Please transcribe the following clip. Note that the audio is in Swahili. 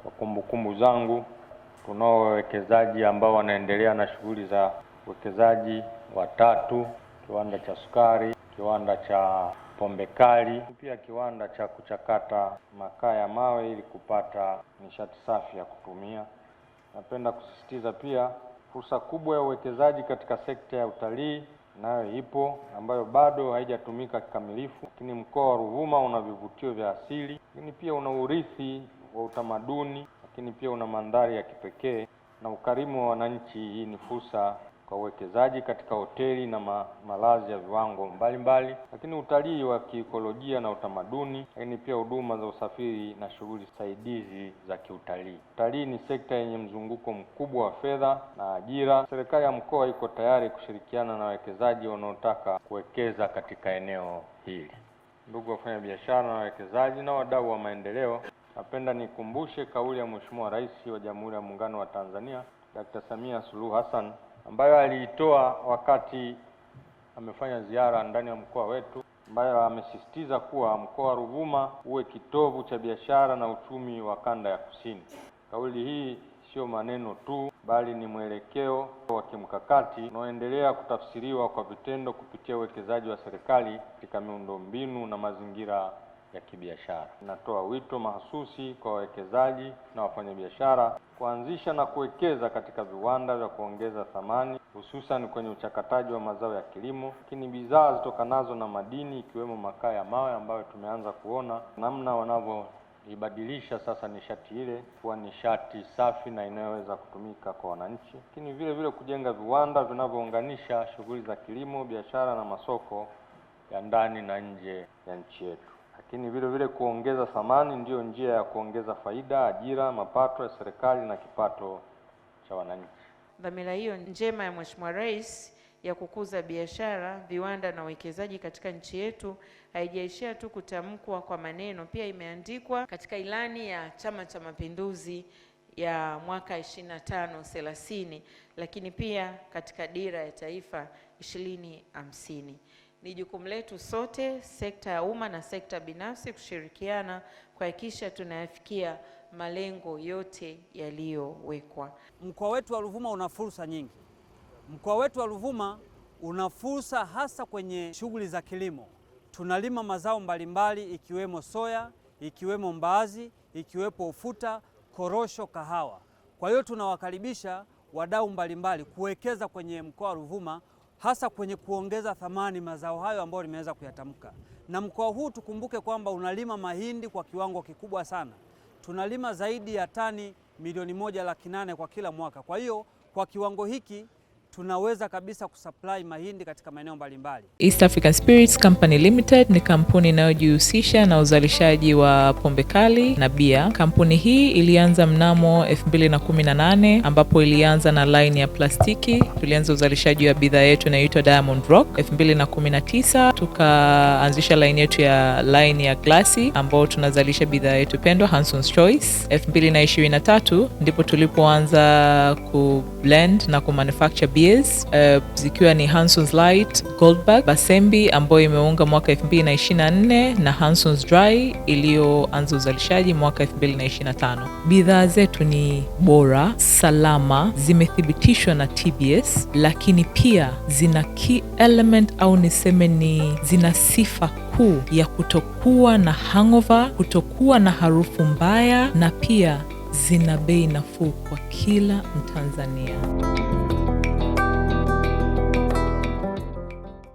Kwa kumbukumbu zangu, tunao wawekezaji ambao wanaendelea na shughuli za uwekezaji watatu: kiwanda cha sukari, kiwanda cha pombe kali, pia kiwanda cha kuchakata makaa ya mawe ili kupata nishati safi ya kutumia. Napenda kusisitiza pia fursa kubwa ya uwekezaji katika sekta ya utalii nayo ipo, ambayo bado haijatumika kikamilifu. Lakini mkoa wa Ruvuma una vivutio vya asili, lakini pia una urithi wa utamaduni, lakini pia una mandhari ya kipekee na ukarimu wa wananchi. Hii ni fursa kwa uwekezaji katika hoteli na malazi ya viwango mbalimbali, lakini utalii wa kiikolojia na utamaduni, lakini pia huduma za usafiri na shughuli saidizi za kiutalii. Utalii ni sekta yenye mzunguko mkubwa wa fedha na ajira. Serikali ya mkoa iko tayari kushirikiana na wawekezaji wanaotaka kuwekeza katika eneo hili. Ndugu wafanyabiashara na wawekezaji na wadau wa maendeleo, napenda nikumbushe kauli ya Mheshimiwa Rais wa Jamhuri ya Muungano wa Tanzania, Dr. Samia Suluhu Hassan, ambayo aliitoa wakati amefanya ziara ndani ya mkoa wetu, ambayo amesisitiza kuwa mkoa wa Ruvuma uwe kitovu cha biashara na uchumi wa kanda ya Kusini. Kauli hii sio maneno tu, bali ni mwelekeo wa kimkakati unaoendelea kutafsiriwa kwa vitendo kupitia uwekezaji wa serikali katika miundombinu na mazingira ya kibiashara. Natoa wito mahususi kwa wawekezaji na wafanyabiashara kuanzisha na kuwekeza katika viwanda vya kuongeza thamani, hususan kwenye uchakataji wa mazao ya kilimo, lakini bidhaa zitokanazo na madini ikiwemo makaa ya mawe, ambayo tumeanza kuona namna wanavyoibadilisha sasa nishati ile kuwa nishati safi na inayoweza kutumika kwa wananchi, lakini vile vile kujenga viwanda vinavyounganisha shughuli za kilimo, biashara na masoko ya ndani na nje ya nchi yetu. Lakini vile vile kuongeza thamani ndiyo njia ya kuongeza faida, ajira, mapato ya serikali na kipato cha wananchi. Dhamira hiyo njema ya Mheshimiwa Rais ya kukuza biashara, viwanda na uwekezaji katika nchi yetu haijaishia tu kutamkwa kwa maneno, pia imeandikwa katika ilani ya Chama cha Mapinduzi ya mwaka 25-30, lakini pia katika dira ya taifa 2050. Ni jukumu letu sote, sekta ya umma na sekta binafsi, kushirikiana kuhakikisha tunayafikia malengo yote yaliyowekwa. Mkoa wetu wa Ruvuma una fursa nyingi. Mkoa wetu wa Ruvuma una fursa hasa kwenye shughuli za kilimo. Tunalima mazao mbalimbali ikiwemo soya, ikiwemo mbaazi, ikiwepo ufuta, korosho, kahawa. Kwa hiyo tunawakaribisha wadau mbalimbali kuwekeza kwenye mkoa wa Ruvuma, hasa kwenye kuongeza thamani mazao hayo ambayo nimeweza kuyatamka. Na mkoa huu tukumbuke kwamba unalima mahindi kwa kiwango kikubwa sana. Tunalima zaidi ya tani 1,800,000 kwa kila mwaka. Kwa hiyo kwa kiwango hiki tunaweza kabisa kusupply mahindi katika maeneo mbalimbali. East African Spirits Company Limited ni kampuni inayojihusisha na uzalishaji wa pombe kali na bia. Kampuni hii ilianza mnamo 2018 ambapo ilianza na line ya plastiki. Tulianza uzalishaji wa bidhaa yetu inayoitwa Diamond Rock. 2019 tukaanzisha line yetu ya glasi ambao tunazalisha bidhaa yetu pendwa Hanson's Choice. 2023 ndipo tulipoanza ku blend na ku manufacture beers zikiwa ni Hanson's Light, Goldberg, Basembi ambayo imeunga mwaka 2024 na Hanson's Dry iliyoanza uzalishaji mwaka 2025. Bidhaa zetu ni bora, salama, zimethibitishwa na TBS, lakini pia zina key element au niseme ni zina sifa kuu ya kutokuwa na hangover, kutokuwa na harufu mbaya, na pia zina bei nafuu kwa kila Mtanzania.